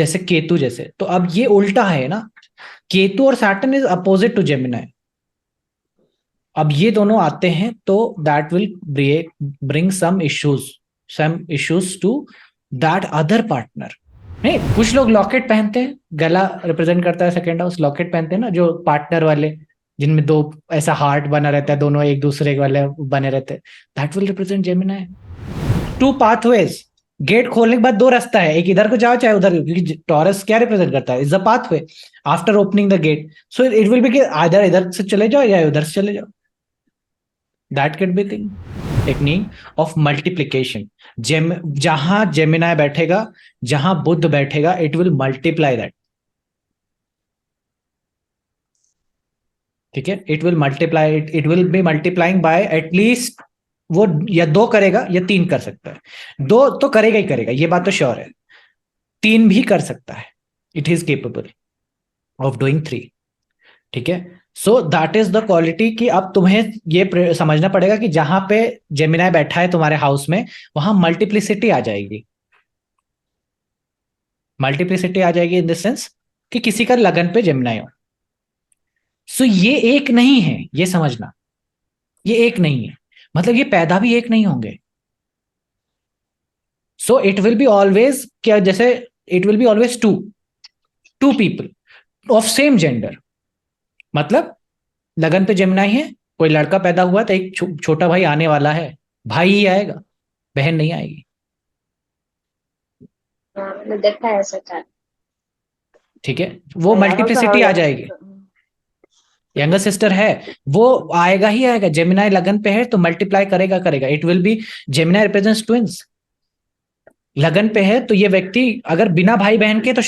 जैसे केतु जैसे, तो अब ये उल्टा है ना, केतु और Saturn is opposite to Gemini. अब ये दोनों आते हैं तो that will bring some issues to that other partner. नहीं, कुछ लोग लॉकेट पहनते हैं, गला रिप्रेजेंट करता है सेकेंड हाउस, लॉकेट पहनते हैं ना जो पार्टनर वाले, जिनमें दो ऐसा हार्ट बना रहता है, दोनों एक दूसरे वाले बने रहते हैं, that will represent Gemini. Two pathways, gate खोलने के बाद दो रास्ता है, एक इधर को जाओ चाहे उधर, क्योंकि टॉरस क्या रिप्रेजेंट करता है, is the pathway after opening the gate. So it will be कि आइदर इधर से चले जाओ या उधर से चले जाओ। That can be thing, technique of multiplication. जहां जेमिनाई बैठेगा, जहां बुद्ध बैठेगा, इट विल मल्टीप्लाई दैट। ठीक है, it will multiply, it will B multiplying by at least, वो या दो करेगा या तीन कर सकता है। दो तो करेगा ही करेगा, ये बात तो श्योर है। तीन भी कर सकता है, it is capable of doing three. ठीक है, so that is the quality कि अब तुम्हें ये समझना पड़ेगा कि जहां पे जेमिनाई बैठा है तुम्हारे हाउस में, वहां मल्टीप्लिसिटी आ जाएगी। मल्टीप्लिसिटी आ जाएगी इन द सेंस कि किसी का लगन पे जेमिनाई हो। सो ये एक नहीं है, ये समझना, ये एक नहीं है, मतलब ये पैदा भी एक नहीं होंगे। So it will be always क्या, जैसे it will be always to two people of same gender. मतलब लगन पे जेमिनाई है, कोई लड़का पैदा हुआ तो एक छोटा भाई आने वाला है, भाई ही आएगा, बहन नहीं आएगी। हाँ, मैंने देखा है ऐसा चार्ट। ठीक है, वो आई ऑल्सो मल्टीप्लिसिटी हर्ड आ अबाउट जाएगी। यंगर सिस्टर है, वो आएगा ही आएगा, जेमिनाई लगन पे है तो मल्टीप्लाई करेगा करेगा, it will B, Gemini represents twins. लगन पे है तो ये व्यक्ति अगर बिना भाई बहन के, तो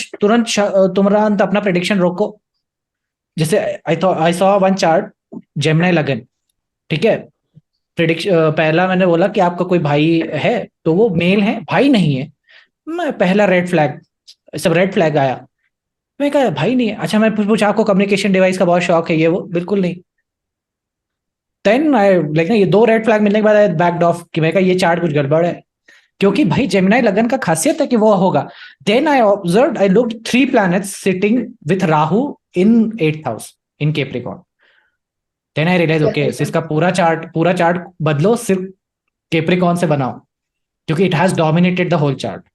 तुरंत अपना प्रेडिक्शन रोको। जैसे I saw one chart, Gemini लगन। ठीक है, प्रिडिक्शन पहला मैंने बोला कि आपका कोई भाई है, तो वो मेल है, भाई नहीं है। मैं पहला रेड फ्लैग, सब रेड फ्लैग आया। मैं कहा भाई नहीं है, अच्छा मैं पूछा आपको कम्युनिकेशन डिवाइस का बहुत शौक है, ये वो बिल्कुल नहीं। देन आई लाइक, ये दो रेड फ्लैग मिलने के बाद आई बैक्ड ऑफ कि मैं कहा ये चार्ट कुछ गड़बड़ है, क्योंकि भाई जेमिनाई लगन का खासियत है कि वो होगा। Then I observe, I looked three planets sitting with Rahu in eighth house in Capricorn. Then I realise okay, इसका पूरा चार्ट बदलो, सिर्फ केप्रिकॉन से बनाओ, क्योंकि it has dominated the whole chart.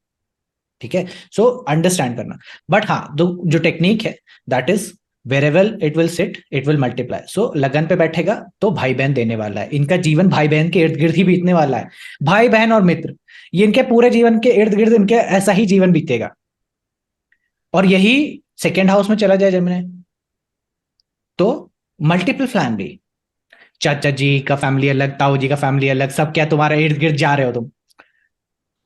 ठीक है, सो अंडरस्टैंड करना। बट हाँ, जो टेक्निक है, that is variable, it will sit, it will multiply. So लगन पे बैठेगा तो भाई बहन देने वाला है, इनका जीवन भाई बहन के इर्द गिर्द ही बीतने वाला है। भाई बहन और मित्र, ये इनके पूरे जीवन के इर्द गिर्द इनके ऐसा ही जीवन बीतेगा। और यही सेकेंड हाउस में चला जाए जब तो मल्टीपल फैमिली, चाचा जी का फैमिली अलग, ताऊ जी का फैमिली अलग, सब क्या तुम्हारे इर्द गिर्द जा रहे हो तुम।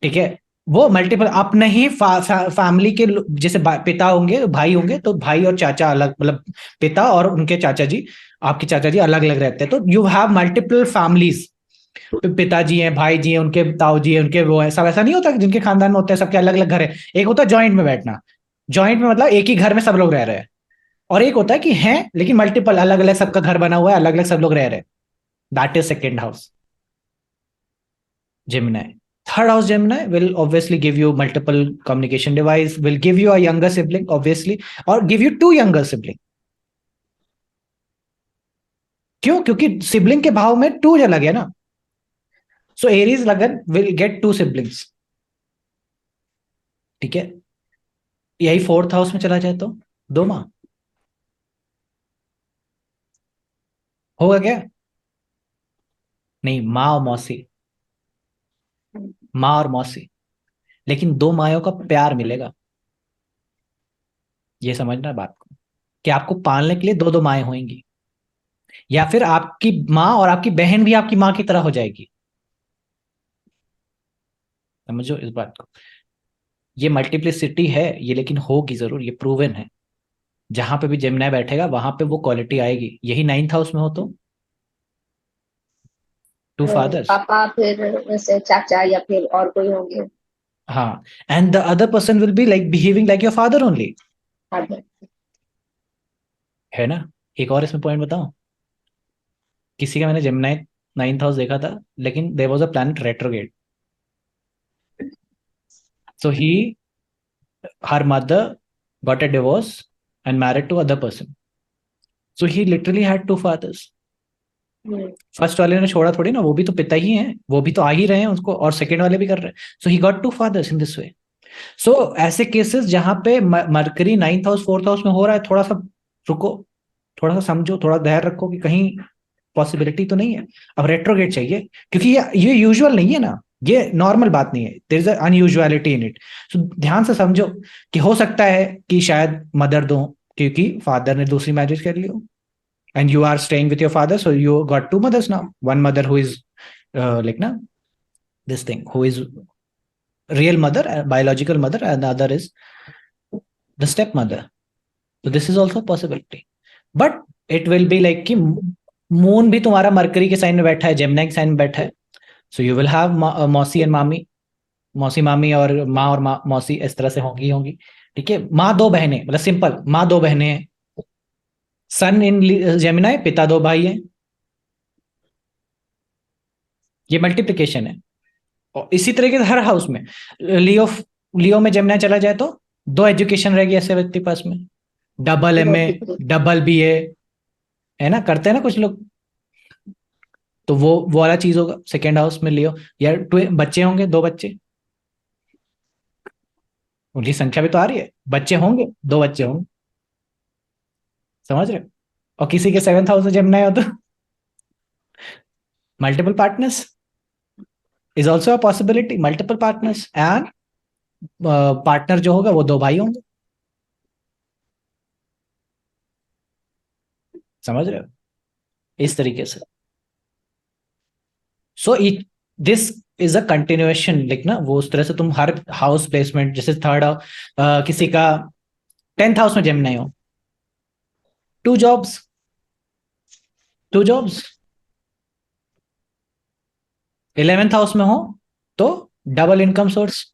ठीक है, वो मल्टीपल अपने ही फैमिली के जैसे पिता होंगे, भाई होंगे, तो भाई और चाचा अलग, मतलब पिता और उनके चाचा जी, आपके चाचा जी अलग अलग रहते हैं, तो यू हैव मल्टीपल फैमिलीज। पिताजी हैं, भाई जी हैं, उनके ताऊ जी हैं, उनके वो है, सब ऐसा नहीं होता कि जिनके खानदान में होते हैं सबके अलग अलग घर है। एक होता है जॉइंट में बैठना, जॉइंट में मतलब एक ही घर में सब लोग रह रहे हैं। और एक होता है कि हैं लेकिन मल्टीपल, अलग अलग सबका घर बना हुआ है, अलग अलग सब लोग रह रहे हैं। That is second house, Gemini. Third house Gemini will obviously give you multiple communication device, will give you a younger sibling, obviously, or give you two younger sibling. क्यों? क्योंकि सिबलिंग के भाव में टू चला गया ना। सो एरीज लगन will get to siblings. ठीक है, यही फोर्थ हाउस में चला जाए तो दो माँ होगा क्या? नहीं, माँ और मौसी, माँ और मौसी, लेकिन दो मायों का प्यार मिलेगा। ये समझना बात को, कि आपको पालने के लिए दो दो माएं होंगी, या फिर आपकी माँ और आपकी बहन भी आपकी माँ की तरह हो जाएगी। समझो इस बात को, ये मल्टीप्लिसिटी है ये, लेकिन होगी जरूर, ये प्रूवन है। जहां पे भी जेमिनाई बैठेगा वहां पे वो क्वालिटी आएगी, यही नाइन्थ हाउस में हो तो टू फादर्स। पापा फिर वैसे चाचा या फिर और कोई होंगे। हाँ, and the other person will be like behaving like your father only. Father. है ना? एक और इसमें पॉइंट बताऊं, किसी का मैंने जेमिनाई नाइन्थ हाउस देखा था, लेकिन there was a planet retrograde, so he her mother got a divorce and married to other person. So he literally had two fathers. First वाले ने छोड़ा थोड़ी ना, वो भी तो पिता ही हैं, वो भी तो आ ही रहे हैं उसको, और सेकंड वाले भी कर रहे हैं. So he got two fathers in this way. So ऐसे केसेस जहां पे mercury 9th house 4th house में हो रहा है, थोड़ा सा रुको, थोड़ा सा समझो, थोड़ा धैर्य रखो कि कहीं पॉसिबिलिटी तो नहीं है. अब रेट्रोगेट चाहिए, क्योंकि ये यूजुअल नहीं है ना, ये नॉर्मल बात नहीं है, देयर इज अनयूजुअलिटी इन इट. सो ध्यान से समझो कि हो सकता है कि शायद मदर दो, क्योंकि फादर ने दूसरी मैरिज कर ली हो, and you are staying with your father, so you got two mothers now. One mother who is like na this thing, who is real mother, biological mother, and the other is the stepmother. So this is also a possibility, but it will be like कि moon भी तुम्हारा mercury के sign में बैठा है, Gemini के sign में बैठा है. सो यू विल हैव मौसी एंड मामी, मौसी मामी और माँ और मौसी इस तरह से होंगी होंगी. ठीक है, माँ दो बहनें, मतलब सिंपल, माँ दो बहनें हैं. सन इन जेमिनी, पिता दो भाई हैं. ये मल्टीप्लिकेशन है. और इसी तरीके से हर हाउस में लियो लियो में जेमिनी चला जाए तो दो एजुकेशन रहेगी ऐसे व्यक्ति पास में, डबल एमए, डबल बीए, है ना, करते हैं ना कुछ लोग. तो वो वाला चीज होगा सेकेंड हाउस में लियो. या बच्चे होंगे, दो बच्चे, उनकी संख्या भी तो आ रही है, बच्चे होंगे, दो बच्चे होंगे. समझ रहे हो? और किसी के 7th हाउस में जेमिनी हो तो multiple partners is also a possibility. Multiple partners and partner जो होगा वो दो भाई होंगे. समझ रहे हो? इस तरीके से. So this is a continuation, लिखना वो उस तरह से तुम हर हाउस प्लेसमेंट, जैसे थर्ड किसी का 10th हाउस में जेमिनी हो, two jobs, two jobs. 11th house में हो तो double income source,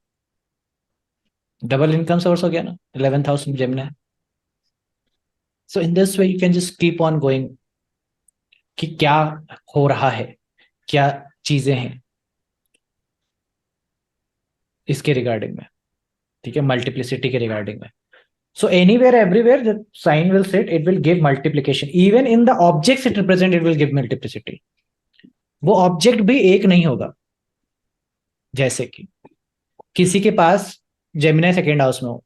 double income source हो गया ना 11th हाउस में Gemini. So in this way you can just keep on going कि क्या हो रहा है, क्या चीजें हैं इसके रिगार्डिंग में. ठीक है, मल्टीप्लिसिटी के रिगार्डिंग में. So anywhere, everywhere, the sign will sit, it will give multiplication. Even in the objects it represent, it will give multiplicity. वो ऑब्जेक्ट भी एक नहीं होगा. जैसे कि किसी के पास जेमिनी सेकेंड हाउस में हो,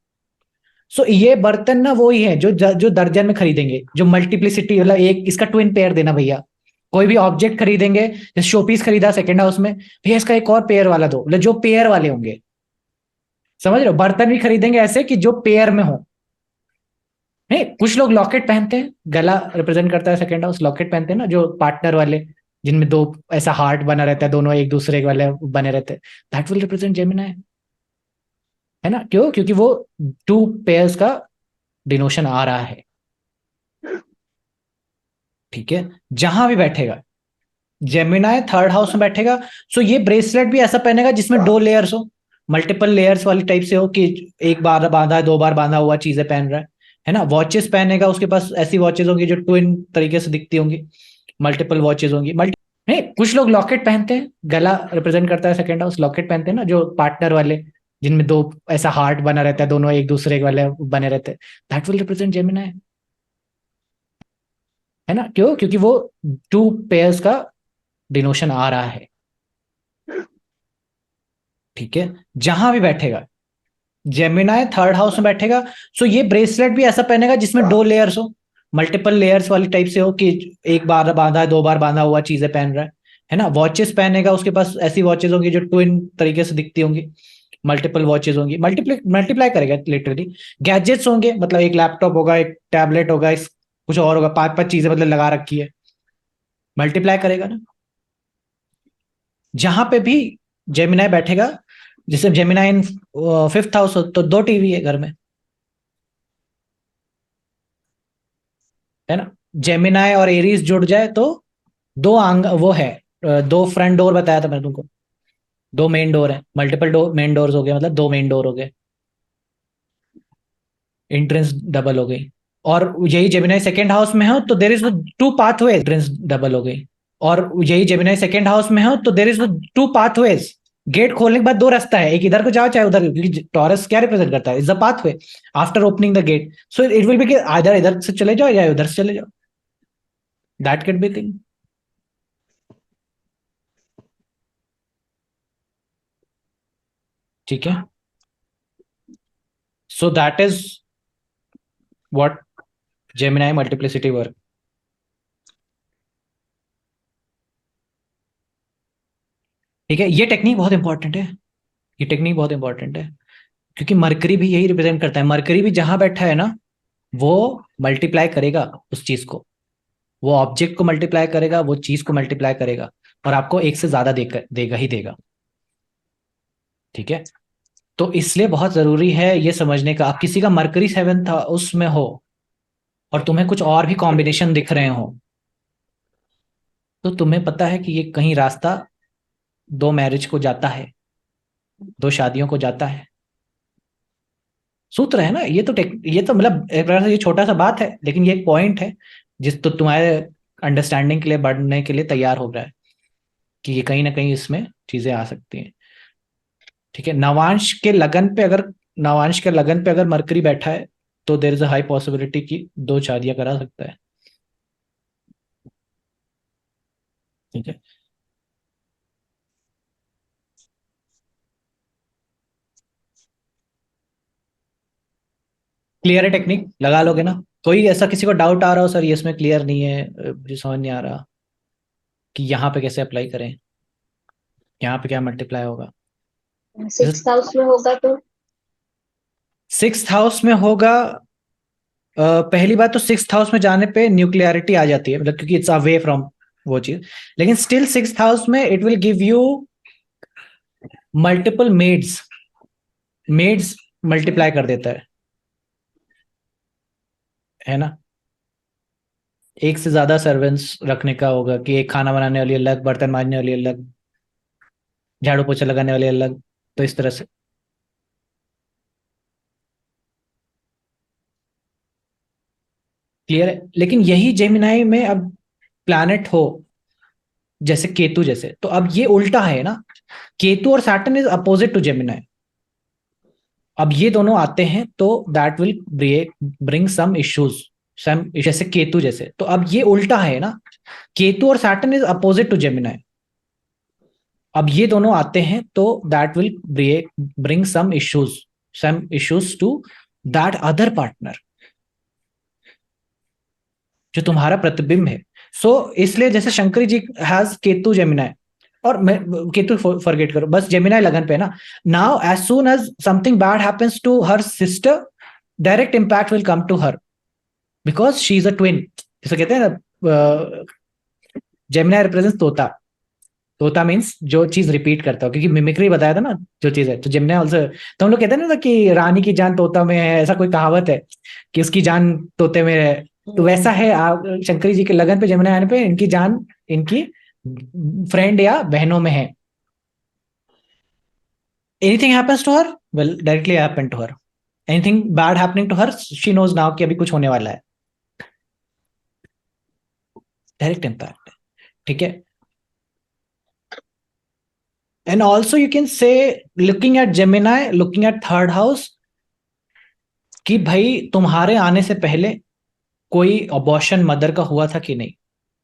सो ये बर्तन ना वो ही है जो दर्जन में खरीदेंगे, जो मल्टीप्लिसिटी, मतलब एक इसका ट्विन पेयर देना भैया. कोई भी ऑब्जेक्ट खरीदेंगे, जैसे शोपीस खरीदा सेकेंड हाउस में, भैया इसका एक और पेयर वाला दो, मतलब जो पेयर वाले होंगे. समझ रहे हो? बर्तन भी खरीदेंगे ऐसे कि जो पेयर में हो. नहीं, कुछ लोग लॉकेट पहनते हैं, गला रिप्रेजेंट करता है सेकेंड हाउस, लॉकेट पहनते हैं ना जो पार्टनर वाले, जिनमें दो ऐसा हार्ट बना रहता है, दोनों एक दूसरे वाले बने रहते हैं, दैट विल रिप्रेजेंट जेमिनी. है ना? क्यों? क्योंकि वो टू पेयर्स का डिनोशन आ रहा है. ठीक है, जहां भी बैठेगा जेमिनी थर्ड हाउस में बैठेगा, सो ये ब्रेसलेट भी ऐसा पहनेगा जिसमें दो लेयर्स हो, मल्टीपल लेयर्स वाली टाइप से हो, कि एक बार बांधा है, दो बार बांधा हुआ चीजें पहन रहा है ना. वॉचेस पहनेगा, उसके पास ऐसी वॉचेस होंगी जो ट्विन तरीके से दिखती होंगी, मल्टीपल वॉचेस होंगी. नहीं, कुछ लोग लॉकेट पहनते हैं, गला रिप्रेजेंट करता है सेकेंड हाउस, लॉकेट पहनते हैं ना जो पार्टनर वाले, जिनमें दो ऐसा हार्ट बना रहता है, दोनों एक दूसरे वाले बने रहते हैं, दैट विल रिप्रेजेंट जेमिनी. है ना? क्यों? क्योंकि वो टू पेयर्स का डिनोशन आ रहा है. ठीक है, जहां भी बैठेगा जेमिनी थर्ड हाउस में बैठेगा, सो ये ब्रेसलेट भी ऐसा पहनेगा जिसमें दो लेयर्स हो, मल्टीपल लेयर्स वाली टाइप से हो, कि एक बार बांधा है, दो बार बांधा हुआ चीजें पहन रहा है ना. वॉचेस पहनेगा, उसके पास ऐसी वॉचेस होंगी जो ट्विन तरीके से दिखती होंगी, मल्टीपल वॉचेस होंगी, मल्टीप्लाई करेगा लिटरली. गैजेट्स होंगे, मतलब एक लैपटॉप होगा, एक टैबलेट होगा, कुछ और होगा, पांच पांच चीजें मतलब लगा रखी है, मल्टीप्लाई करेगा ना. जहां पे भी जेमिनी बैठेगा, जैसे जेमिनी इन 5th हाउस हो तो दो टीवी है घर में. है ना? जेमिनी और एरीज जुड़ जाए तो दो वो है, दो फ्रंट डोर बताया था मैंने तुमको, दो मेन डोर है, मल्टीपल डोर, मेन डोर्स हो गए, मतलब दो मेन डोर हो गए, एंट्रेंस डबल हो गई. और यही जेमिनी सेकेंड हाउस में हो तो there is two pathways, entrance double हो गई. और यही जेमिनी सेकेंड हाउस में हो तो there is two pathways, gate खोलने के बाद दो रास्ता है, एक इधर को जाओ चाहे उधर, क्योंकि टॉरस क्या रिप्रेजेंट करता है, is the pathway after opening the gate, so it will be कि आइदर इधर से चले जाओ या उधर से चले जाओ, दैट कैन बी थिंग। ठीक है, so that is what Gemini multiplicity work. ठीक है, ये टेक्निक बहुत इंपॉर्टेंट है, ये टेक्निक बहुत इंपॉर्टेंट है, क्योंकि मरकरी भी यही रिप्रेजेंट करता है, मरकरी भी जहां बैठा है ना वो मल्टीप्लाई करेगा उस चीज को, वो ऑब्जेक्ट को मल्टीप्लाई करेगा, वो चीज को मल्टीप्लाई करेगा, और आपको एक से ज्यादा देगा ही देगा। ठीक है, तो इसलिए बहुत जरूरी है ये समझने का, आप किसी का मरकरी 7 था उसमें हो और तुम्हें कुछ और भी कॉम्बिनेशन दिख रहे हो, तो तुम्हें पता है कि ये कहीं रास्ता दो मैरिज को जाता है, दो शादियों को जाता है। सूत्र है ना ये तो, ये तो मतलब एक प्रकार से ये छोटा सा बात है, लेकिन ये एक पॉइंट है जिस तो तुम्हारे अंडरस्टैंडिंग के लिए, बढ़ने के लिए तैयार हो रहा है कि ये कहीं ना कहीं इसमें चीजें आ सकती हैं। ठीक है, नवांश के लगन पे अगर मरकरी बैठा है तो there is a high possibility कि दो शादियां करा सकता है। ठीक है, क्लियर है, टेक्निक लगा लोगे ना? कोई ऐसा किसी को डाउट आ रहा हो सर ये इसमें क्लियर नहीं है, मुझे समझ नहीं आ रहा कि यहाँ पे कैसे अप्लाई करें, यहाँ पे क्या मल्टीप्लाई होगा? सिक्स हाउस में होगा तो? सिक्स हाउस में होगा, पहली बात तो सिक्स हाउस में जाने पे न्यूक्लियरिटी आ जाती है, मतलब क्योंकि इट्स अवे फ्रॉम वो चीज, लेकिन स्टिल सिक्स हाउस में it will give you multiple maids, maids multiply कर देता है ना? एक से ज्यादा सर्वेंट्स रखने का होगा कि एक खाना बनाने वाली अलग, बर्तन मांजने वाली अलग, झाड़ू पोछा लगाने वाली अलग, तो इस तरह से। क्लियर है, लेकिन यही जेमिनाई में अब प्लैनेट हो जैसे केतु जैसे, तो अब ये उल्टा है ना, केतु और Saturn is opposite to Gemini, अब ये दोनों आते हैं तो that will bring some issues, some जैसे केतु जैसे, तो अब ये उल्टा है ना, केतु और Saturn is opposite to Gemini, अब ये दोनों आते हैं तो that will bring some issues to that other partner जो तुम्हारा प्रतिबिंब है। इसलिए जैसे शंकर जी हैज केतु जेमिनाई, और मैं केतु फॉरगेट करो, बस जेमिनाई लगन पे ना, now as soon as something bad happens to her sister, direct impact will come to her, because she is a twin, जैसे कहते हैं ना, जेमिनाई रिप्रेजेंट्स तोता, तोता मीन्स जो चीज रिपीट करता हो, क्योंकि मिमिक्री बताया था ना जो चीज है, तो जेमिनाई ऑल्सो, तो हम लोग कहते हैं ना कि रानी की जान तोता में है, ऐसा कोई कहावत है कि उसकी जान तोते में है, तो वैसा है शंकरी जी के लगन पे जेमिनाई आने पे इनकी जान इनकी फ्रेंड या बहनों में है। Anything happens to her, well directly happen to her, anything bad happening to her, she knows now कि अभी कुछ होने वाला है, डायरेक्ट इम्पैक्ट। ठीक है, and also you can say, looking at Gemini, looking at third house, कि भाई तुम्हारे आने से पहले कोई अबॉर्शन मदर का हुआ था कि नहीं,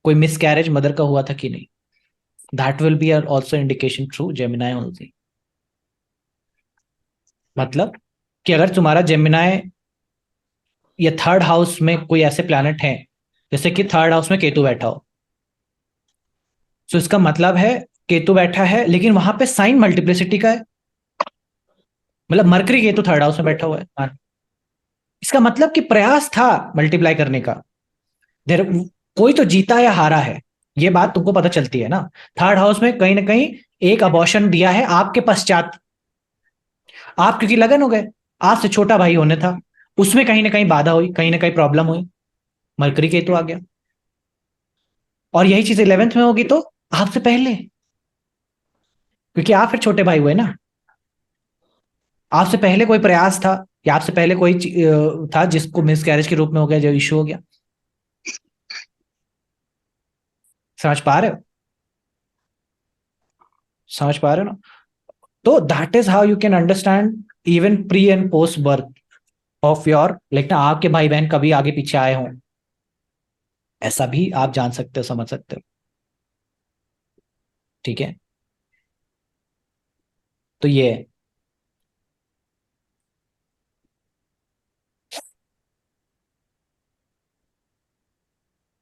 कोई मिसकैरेज मदर का हुआ था कि नहीं, that will be also indication through Gemini only. मतलब कि अगर तुम्हारा जेमिनाई या थर्ड हाउस में कोई ऐसे प्लैनेट हैं, जैसे कि थर्ड हाउस में केतु बैठा हो, तो इसका मतलब है केतु बैठा है लेकिन वहां पे साइन मल्टीप्लिसिटी का है, मतलब मरकरी केतु थर्ड हाउस में बैठा हुआ है, इसका मतलब कि प्रयास था मल्टीप्लाई करने का, देर कोई तो जीता या हारा है, ये बात तुमको पता चलती है ना, थर्ड हाउस में कहीं ना कहीं एक अबॉर्शन दिया है आपके पश्चात, आप क्योंकि लगन हो गए, आपसे छोटा भाई होने था, उसमें कहीं ना कहीं बाधा हुई, कहीं ना कहीं प्रॉब्लम हुई, मरकरी केतु आ गया, और यही चीज 11th में होगी तो आपसे पहले, क्योंकि आप फिर छोटे भाई हुए ना, आपसे पहले कोई प्रयास था, या आपसे पहले कोई था जिसको मिसकैरेज के रूप में हो गया, जो इशू हो गया। समझ पा रहे हो? समझ पा रहे हो ना? तो that is how you can understand even pre and post birth of your, like ना आपके भाई बहन कभी आगे पीछे आए हों, ऐसा भी आप जान सकते हो, समझ सकते हो। ठीक है, तो ये है।